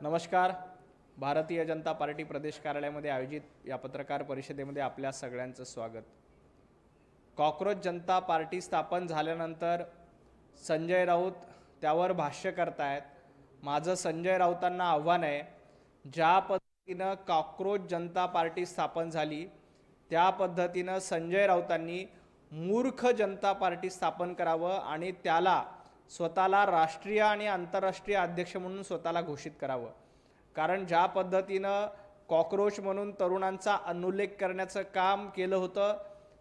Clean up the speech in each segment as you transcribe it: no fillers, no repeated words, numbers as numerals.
नमस्कार. भारतीय जनता पार्टी प्रदेश कार्यालयामध्ये आयोजित या पत्रकार परिषदेमध्ये आपल्या सगळ्यांचं स्वागत. कॉकरोच जनता पार्टी स्थापन झाल्यानंतर संजय राऊत त्यावर भाष्य करतायत. माझं संजय राऊतांना आव्हान आहे, ज्या पद्धतीनं कॉकरोच जनता पार्टी स्थापन झाली त्या पद्धतीनं संजय राऊतांनी मूर्ख जनता पार्टी स्थापन करावं आणि त्याला स्वतःला राष्ट्रीय आणि आंतरराष्ट्रीय अध्यक्ष म्हणून स्वतःला घोषित करावं. कारण ज्या पद्धतीनं कॉकरोच म्हणून तरुणांचा अनुल्लेख करण्याचं काम केलं होतं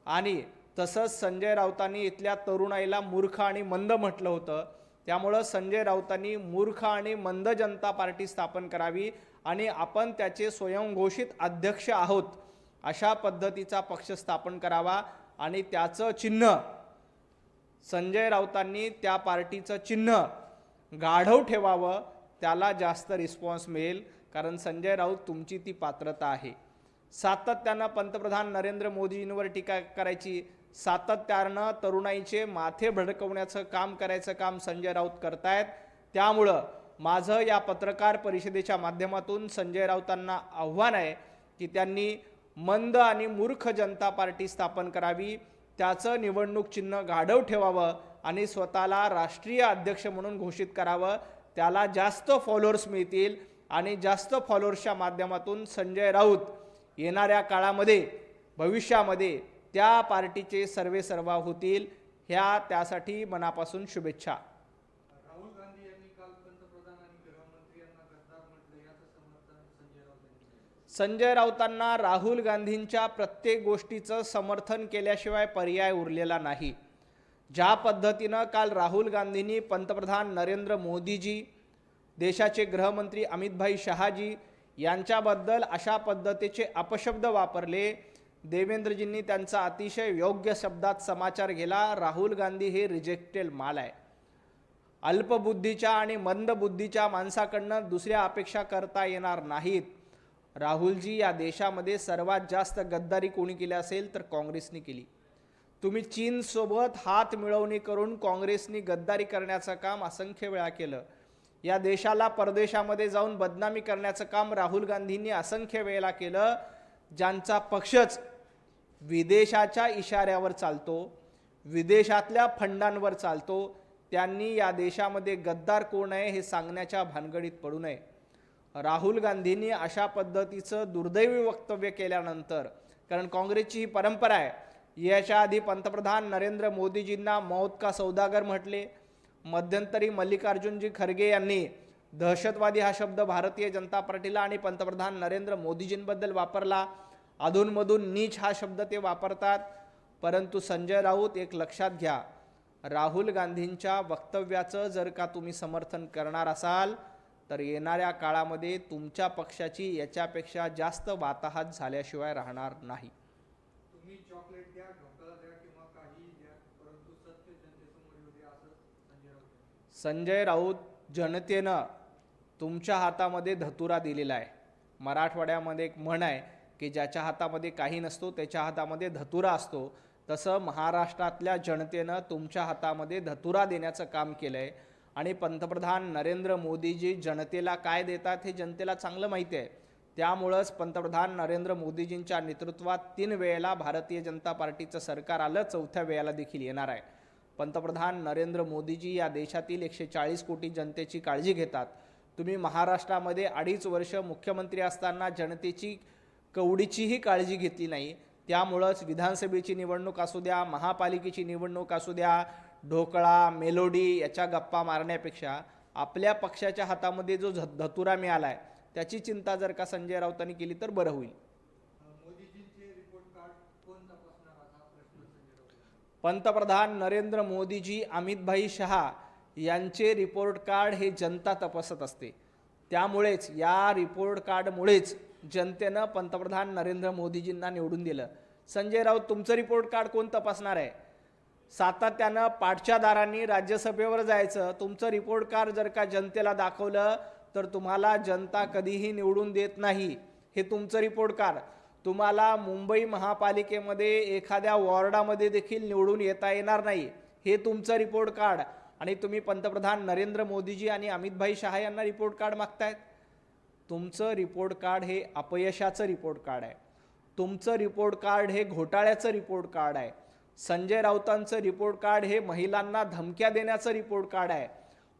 आणि तसंच संजय राऊतांनी इथल्या तरुणाईला मूर्ख आणि मंद म्हटलं होतं, त्यामुळं संजय राऊतांनी मूर्ख आणि मंद जनता पार्टी स्थापन करावी आणि आपण त्याचे स्वयंघोषित अध्यक्ष आहोत अशा पद्धतीचा पक्ष स्थापन करावा आणि त्याचं चिन्ह संजय राऊतांनी त्या पार्टीचं चिन्ह गाढव ठेवावं. त्याला जास्त रिस्पॉन्स मिळेल, कारण संजय राऊत तुमची ती पात्रता आहे. सातत्यानं पंतप्रधान नरेंद्र मोदींवर टीका करायची, सातत्यानं तरुणाईचे माथे भडकवण्याचं काम करायचं काम संजय राऊत करतायत. त्यामुळं माझं या पत्रकार परिषदेच्या माध्यमातून संजय राऊतांना आव्हान आहे की त्यांनी मंद आणि मूर्ख जनता पार्टी स्थापन करावी, त्याचं निवडणूक चिन्ह गाढव ठेवावं आणि स्वतःला राष्ट्रीय अध्यक्ष म्हणून घोषित करावं. त्याला जास्त फॉलोअर्स मिळतील आणि जास्त फॉलोअर्सच्या माध्यमातून संजय राऊत येणाऱ्या काळामध्ये भविष्यामध्ये त्या पार्टीचे सर्वेसर्वा होतील. त्यासाठी मनापासून शुभेच्छा. राहुल गांधी यांनी काल पंतप्रधान आणि गृहमंत्री यांना गद्दार म्हटलं, याचं समर्थन संजय राऊत यांनी केलं. संजय राऊतांना राहुल गांधींच्या प्रत्येक गोष्टीचं समर्थन केल्याशिवाय पर्याय उरलेला नाही. ज्या पद्धतीनं काल राहुल गांधींनी पंतप्रधान नरेंद्र मोदीजी, देशाचे गृहमंत्री अमित शहाजी यांच्याबद्दल अशा पद्धतीचे अपशब्द वापरले, देवेंद्रजींनी त्यांचा अतिशय योग्य शब्दात समाचार केला. राहुल गांधी हे रिजेक्टेड माल आहे. अल्पबुद्धीच्या आणि मंदबुद्धीच्या माणसाकडनं दुसऱ्या अपेक्षा करता येणार नाहीत. राहुलजी, या देशामध्ये सर्वात जास्त गद्दारी कोणी केली असेल तर काँग्रेसने केली. तुम्ही चीनसोबत हात मिळवणी करून काँग्रेसने गद्दारी करण्याचं काम असंख्य वेळा केलं. या देशाला परदेशामध्ये जाऊन बदनामी करण्याचं काम राहुल गांधींनी असंख्य वेळेला केलं. ज्यांचा पक्षच विदेशाच्या इशाऱ्यावर चालतो, विदेशातल्या फंडांवर चालतो, त्यांनी या देशामध्ये गद्दार कोण आहे हे सांगण्याच्या भानगडीत पडू नये. राहुल गांधींनी अशा पद्धतीचं दुर्दैवी वक्तव्य केल्यानंतर, कारण काँग्रेसची ही परंपरा आहे, याच्या आधी पंतप्रधान नरेंद्र मोदीजींना मौत का सौदागर म्हटले. मध्यंतरी मल्लिकार्जुनजी खरगे यांनी दहशतवादी हा शब्द भारतीय जनता पार्टीला आणि पंतप्रधान नरेंद्र मोदीजींबद्दल वापरला. अधूनमधून नीच हा शब्द ते वापरतात. परंतु संजय राऊत, एक लक्षात घ्या, राहुल गांधींच्या वक्तव्याचं जर का तुम्ही समर्थन करणार असाल तर येणाऱ्या काळामध्ये तुमच्या पक्षाची याच्यापेक्षा जास्त वाताहत झाल्याशिवाय राहणार नाही. तुम्ही चॉकलेट द्या, ढोकळा द्या किंवा काही द्या, परंतु सत्य जनतेसमोर येऊ द्या, असं संजय राऊत. संजय राऊत, जनतेनं तुमच्या हातामध्ये धतुरा दिलेला आहे. मराठवाड्यामध्ये एक म्हण आहे की ज्याच्या हातामध्ये काही नसतो त्याच्या हातामध्ये धतुरा असतो. तसं महाराष्ट्रातल्या जनतेनं तुमच्या हातामध्ये धतुरा देण्याचं काम केलं आहे आणि पंतप्रधान नरेंद्र मोदीजी जनतेला काय देतात हे जनतेला चांगलं माहिती आहे. त्यामुळंच पंतप्रधान नरेंद्र मोदीजींच्या नेतृत्वात 3 वेळेला भारतीय जनता पार्टीचं सरकार आलं, 4थ्या वेळेला देखील येणार आहे. पंतप्रधान नरेंद्र मोदीजी या देशातील 140 कोटी जनतेची काळजी घेतात. तुम्ही महाराष्ट्रामध्ये 2.5 वर्ष मुख्यमंत्री असताना जनतेची कवडीचीही काळजी घेतली नाही. त्यामुळंच विधानसभेची निवडणूक असू द्या, महापालिकेची निवडणूक असू द्या, ढोकळा मेलोडी याच्या गप्पा मारण्यापेक्षा आपल्या पक्षाच्या हातामध्ये जो धतुरा मिळाला आहे त्याची चिंता जर का संजय राऊतांनी केली तर बरं होईल. मोदीजींचे रिपोर्ट कार्ड कोण तपासणार, हा प्रश्न संजय राऊत. पंतप्रधान नरेंद्र मोदीजी, अमित शहा यांचे रिपोर्ट कार्ड हे जनता तपासत असते. त्यामुळेच या रिपोर्ट कार्डमुळेच जनतेनं पंतप्रधान नरेंद्र मोदीजींना निवडून दिलं. संजय राऊत, तुमचं रिपोर्ट कार्ड कोण तपासणार आहे? सातत्यानं पाठच्या दारांनी राज्यसभेवर जायचं. तुमचं रिपोर्ट कार्ड जर का जनतेला दाखवलं तर तुम्हाला जनता कधीही निवडून देत नाही. हे तुमचं रिपोर्ट कार्ड. तुम्हाला मुंबई महापालिकेमध्ये एखाद्या वॉर्डामध्ये देखील निवडून येता येणार नाही. हे तुमचं रिपोर्ट कार्ड. आणि तुम्ही पंतप्रधान नरेंद्र मोदीजी आणि अमित शहा यांना रिपोर्ट कार्ड मागतायत. तुमचं रिपोर्ट कार्ड हे अपयशाचं रिपोर्ट कार्ड आहे. तुमचं रिपोर्ट कार्ड हे घोटाळ्याचं रिपोर्ट कार्ड आहे. संजय राऊतांचं रिपोर्ट कार्ड हे महिलांना धमक्या देण्याचं रिपोर्ट कार्ड आहे.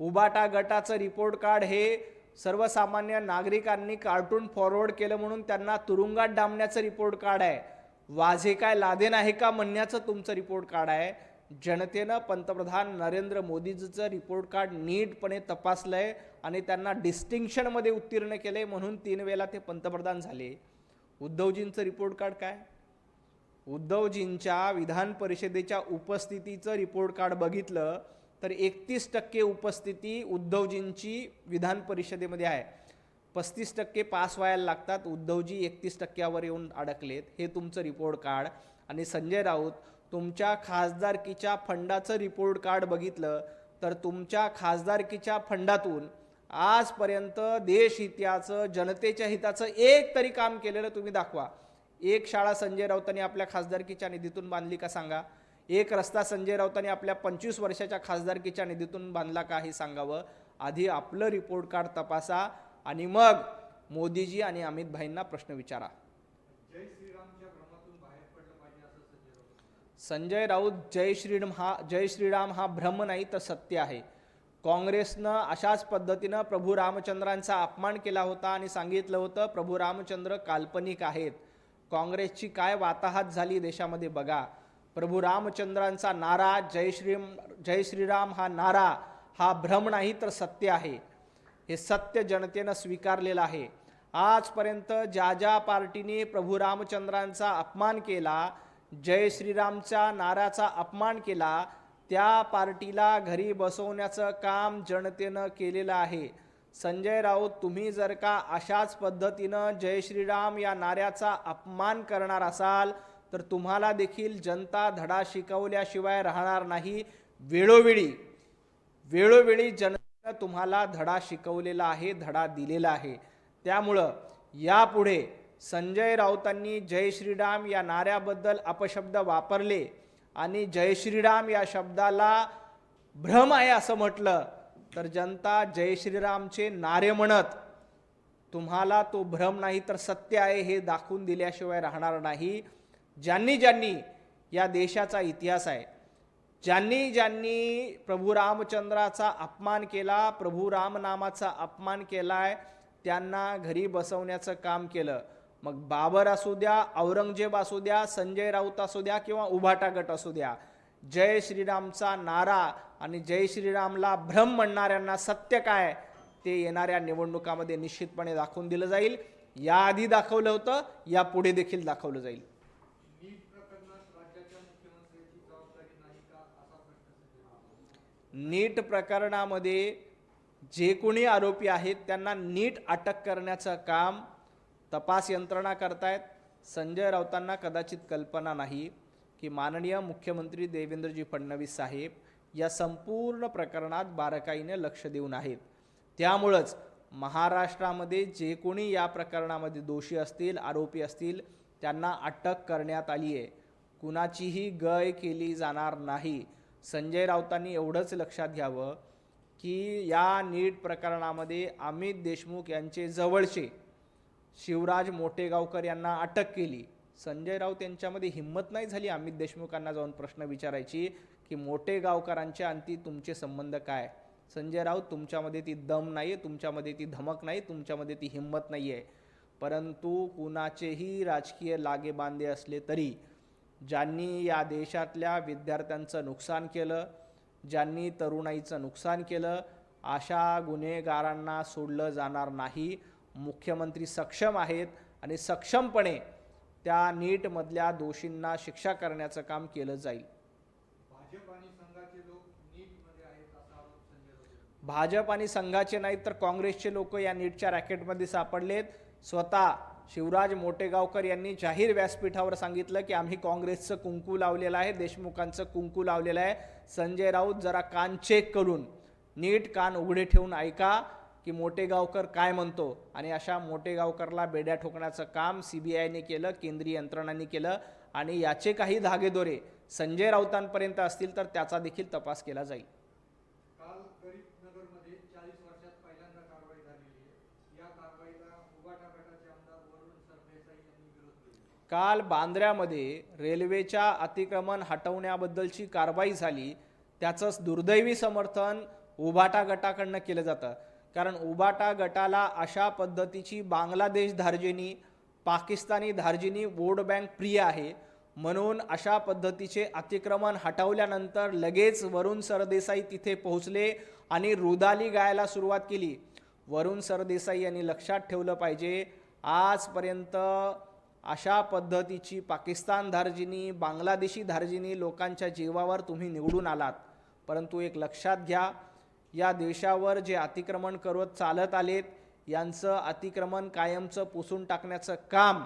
उबाटा गटाचं रिपोर्ट कार्ड हे सर्वसामान्य नागरिकांनी कार्टून फॉरवर्ड केलं म्हणून त्यांना तुरुंगात डांबण्याचं रिपोर्ट कार्ड आहे. वाझे काय लादेन आहे का म्हणण्याचं तुमचं रिपोर्ट कार्ड आहे. जनतेनं पंतप्रधान नरेंद्र मोदीजीचं रिपोर्ट कार्ड नीटपणे तपासलंय आणि त्यांना डिस्टिंक्शनमध्ये उत्तीर्ण केले म्हणून 3 वेळेला ते पंतप्रधान झाले. उद्धवजींचं रिपोर्ट कार्ड काय? उद्धवजींच्या विधान परिषदेच्या उपस्थितीचं रिपोर्ट कार्ड बघितलं तर 31% उपस्थिती उद्धवजींची विधान परिषदेमध्ये आहे. 35% पास व्हायला लागतात. उद्धवजी 31%वर येऊन अडकलेत. हे तुमचं रिपोर्ट कार्ड. आणि संजय राऊत, तुमच्या खासदारकीच्या फंडाचं रिपोर्ट कार्ड बघितलं तर तुमच्या खासदारकीच्या फंडातून आजपर्यंत देश हिताचं, जनतेच्या हिताचं एक तरी काम केलेलं तुम्ही दाखवा. एक शाळा संजय राऊतांनी आपल्या खासदारकीच्या निधीतून बांधली का सांगा. एक रस्ता संजय राऊतांनी आपल्या 25 वर्षाच्या खासदारकीच्या निधीतून बांधला का हे सांगावं. आधी आपलं रिपोर्ट कार्ड तपासा आणि मग मोदीजी आणि अमित भाईंना प्रश्न विचारा. जय श्रीरामच्या भ्रमातून बाहेर पडलं पाहिजे असं संजय राऊत. संजय राऊत जय श्रीराम हा भ्रम नाही तर सत्य आहे. काँग्रेसनं अशाच पद्धतीनं प्रभू रामचंद्रांचा अपमान केला होता आणि सांगितलं होतं प्रभू रामचंद्र काल्पनिक आहेत. काँग्रेसची काय वाताहत झाली देशामध्ये बघा. प्रभू रामचंद्रांचा नारा जय श्रीराम हा नारा हा भ्रम नाही तर सत्य आहे. हे सत्य जनतेनं स्वीकारलेलं आहे. आजपर्यंत ज्या ज्या पार्टीने प्रभू रामचंद्रांचा अपमान केला, जय श्रीरामच्या नाराचा अपमान केला, त्या पार्टीला घरी बसवण्याचं काम जनतेनं केलेलं आहे. संजय राऊत, तुम्ही जर का अशाच पद्धतीनं जय श्रीराम या नाऱ्याचा अपमान करणार असाल तर तुम्हाला देखील जनता धडा शिकवल्याशिवाय राहणार नाही. वेळोवेळी जनतेनं तुम्हाला धडा शिकवलेला आहे, धडा दिलेला आहे. त्यामुळं यापुढे संजय राऊतांनी जय श्रीराम या नाऱ्याबद्दल अपशब्द वापरले आणि जय श्रीराम या शब्दाला भ्रम आहे असं म्हटलं तर जनता जय श्रीरामचे नारे म्हणत तुम्हाला तो भ्रम नाही तर सत्य आहे हे दाखवून दिल्याशिवाय राहणार नाही. ज्यांनी या देशाचा इतिहास आहे, ज्यांनी प्रभू रामचंद्राचा अपमान केला, प्रभू रामनामाचा अपमान केलाय, त्यांना घरी बसवण्याचं काम केलं. मग बाबर असू द्या, औरंगजेब असू द्या, संजय राऊत असू द्या किंवा उभाटा गट असू द्या, जय श्रीरामचा नारा आणि जय श्रीरामला भ्रम म्हणणाऱ्यांना सत्य काय ते येणाऱ्या निवडणुकामध्ये निश्चितपणे दाखवून दिलं जाईल. याआधी दाखवलं होतं, यापुढे देखील दाखवलं जाईल. नीट प्रकरणात राज्याच्या मुख्यमंत्र्यांची जबाबदारी नाही का असा प्रश्न संजय राऊत. नीट प्रकरणामध्ये जे कोणी आरोपी आहेत त्यांना नीट अटक करण्याचं काम तपास यंत्रणा करतायत. संजय राऊतांना कदाचित कल्पना नाही की माननीय मुख्यमंत्री देवेंद्रजी फडणवीस साहेब या संपूर्ण प्रकरणात बारकाईने लक्ष देऊन आहेत. त्यामुळंच महाराष्ट्रामध्ये जे कोणी या प्रकरणामध्ये दोषी असतील, आरोपी असतील, त्यांना अटक करण्यात आली आहे. कुणाचीही गय केली जाणार नाही. संजय राऊतांनी एवढंच लक्षात घ्यावं की या नीट प्रकरणामध्ये अमित देशमुख यांचे जवळचे शिवराज मोटेगावकर यांना अटक केली. संजय राऊत यांच्यामध्ये हिंमत नाही झाली अमित देशमुखांना जाऊन प्रश्न विचारायची की मोटेगावकरांच्या अंती तुमचे संबंध काय. संजय राऊत, तुमच्यामध्ये ती दम नाही, तुमच्यामध्ये ती धमक नाही, तुमच्यामध्ये ती हिंमत नाही आहे. परंतु कुणाचेही राजकीय लागेबांधे असले तरी ज्यांनी या देशातल्या विद्यार्थ्यांचं नुकसान केलं, ज्यांनी तरुणाईचं नुकसान केलं, अशा गुन्हेगारांना सोडलं जाणार नाही. मुख्यमंत्री सक्षम आहेत आणि सक्षमपणे त्या नीटमधल्या दोषींना शिक्षा करण्याचं काम केलं जाईल. भाजप आणि संघाचे लोक नीटमध्ये आहेत असा आरोप संजय राऊत. भाजप आणि संघाचे नाहीत तर काँग्रेसचे लोक या नीटच्या रॅकेटमध्ये सापडलेत. स्वतः शिवराज मोटेगावकर यांनी जाहीर व्यासपीठावर सांगितलं की आम्ही काँग्रेसचं कुंकू लावलेलं आहे, देशमुखांचं कुंकू लावलेलं आहे. संजय राऊत, जरा कान चेक करून नीट कान उघडे ठेवून ऐका की मोटेगावकर काय म्हणतो. आणि अशा मोटेगावकरला बेड्या ठोकण्याचं काम CBIने केलं, केंद्रीय यंत्रणांनी केलं आणि याचे काही धागेदोरे संजय राऊतांपर्यंत असतील तर त्याचा देखील तपास केला जाईल. काल गरीबनगरमध्ये 40 वर्षात पहिल्यांदा कारवाई झालेली आहे. या कारवाईला काल बांद्र्यामध्ये रेल्वेच्या अतिक्रमण हटवण्याबद्दलची कारवाई झाली, त्याचंच दुर्दैवी समर्थन उभाटा गटाकडनं केलं जातं. कारण उभाटा गटाला अशा पद्धतीची बांगलादेश धार्जिणी, पाकिस्तानी धार्जिणी वोट बँक प्रिय आहे, म्हणून अशा पद्धतीचे अतिक्रमण हटवल्यानंतर लगेच वरुण सरदेसाई तिथे पोहोचले आणि रुदाली गायला सुरुवात केली. वरुण सरदेसाई यांनी लक्षात ठेवलं पाहिजे, आजपर्यंत अशा पद्धतीची पाकिस्तान धार्जिणी, बांगलादेशी धार्जिणी लोकांच्या जीवावर तुम्ही निवडून आलात, परंतु एक लक्षात घ्या, या देशावर जे अतिक्रमण करत चालत आलेत यांचं अतिक्रमण कायमचं पुसून टाकण्याचं काम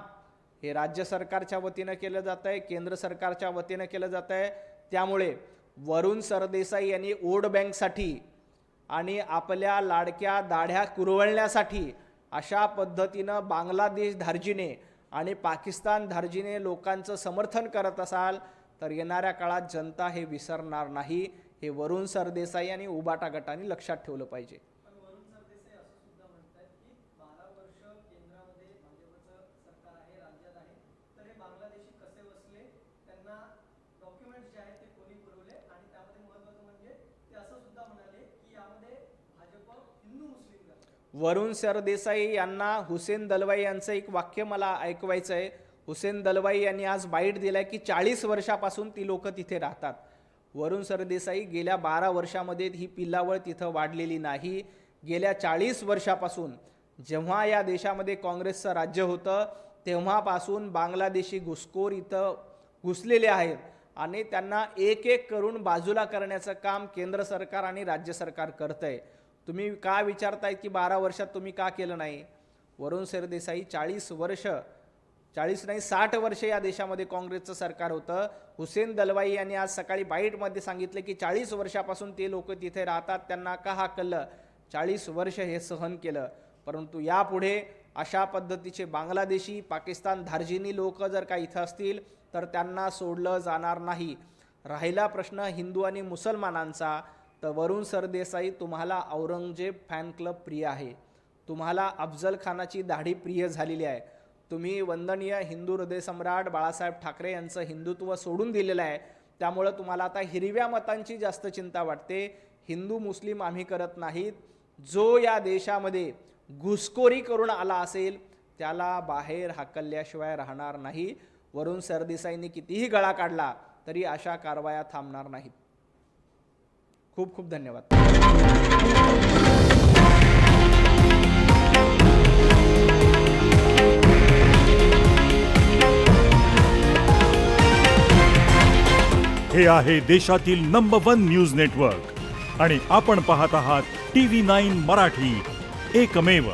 हे राज्य सरकारच्या वतीनं केलं जातं आहे, केंद्र सरकारच्या वतीनं केलं जातं आहे. त्यामुळे वरुण सरदेसाई यांनी वोट बँकसाठी आणि आपल्या लाडक्या दाढ्या कुरवळण्यासाठी अशा पद्धतीनं बांगलादेश धार्जिणे आणि पाकिस्तान धार्जिणे लोकांचं समर्थन करत असाल तर येणाऱ्या काळात जनता हे विसरणार नाही. हे वरुण सरदेसाई आणि उभाटा गटाने लक्षात ठेवलं पाहिजे. वरुण सरदेसाई असं सुद्धा म्हणतात की 12 वर्ष केंद्रामध्ये भाजपचं सरकार आहे, राज्यात आहे, तर हे बांगलादेशी कसे बसले, त्यांना डॉक्युमेंट्स जे आहेत ते कोणी पुरवले, आणि त्यामध्ये महत्त्वाचं म्हणजे ते असं सुद्धा म्हणाले की यामध्ये भाजप हिंदू मुस्लिम करते. वरुण सरदेसाई यांना हुसेन दलवाई यांचं एक वाक्य मला ऐकवायचं आहे. हुसेन दलवाई यांनी आज बाईट दिलाय की 40 वर्षापासून ती लोक तिथे राहतात. वरुण सरदेसाई गेल्या 12 वर्षामध्ये ही पिल्लावळ तिथं वाढलेली नाही. गेल्या 40 वर्षापासून जेव्हा या देशामध्ये काँग्रेसचं राज्य होतं तेव्हापासून बांगलादेशी घुसखोर इथं घुसलेले आहेत आणि त्यांना एक एक करून बाजूला करण्याचं काम केंद्र सरकार आणि राज्य सरकार करतंय. तुम्ही का विचारताय की 12 वर्षात तुम्ही का केलं नाही? वरुण सरदेसाई 40 नाही 60 वर्ष या देशामध्ये काँग्रेसचं सरकार होतं. हुसेन दलवाई यांनी आज सकाळी बाईटमध्ये सांगितलं की 40 वर्षापासून ते लोक तिथे राहतात, त्यांना का हाकललं? 40 वर्ष हे सहन केलं, परंतु यापुढे अशा पद्धतीचे बांगलादेशी, पाकिस्तान धार्जिणी लोक जर का इथं असतील तर त्यांना सोडलं जाणार नाही. राहिला प्रश्न हिंदू आणि मुसलमानांचा, तर वरुण सरदेसाई तुम्हाला औरंगजेब फॅन क्लब प्रिय आहे, तुम्हाला अफजल खानाची दाढी प्रिय झालेली आहे, तुम्ही वंदनीय हिंदू हृदय सम्राट बाळासाहेब ठाकरे यांचं हिंदुत्व सोडून दिलेलं आहे. त्यामुळं तुम्हाला आता हिरव्या मतांची जास्त चिंता वाटते. हिंदू मुस्लिम आम्ही करत नाहीत. जो या देशामध्ये घुसखोरी करून आला असेल त्याला बाहेर हाकलल्याशिवाय राहणार नाही. वरुण सरदेसाईंनी कितीही गळा काढला तरी अशा कारवाया थांबणार नाहीत. खूप खूप धन्यवाद. हे आहे देशातील नंबर 1 न्यूज नेटवर्क आणि आपण पाहत आहात TV9 मराठी, एकमेव.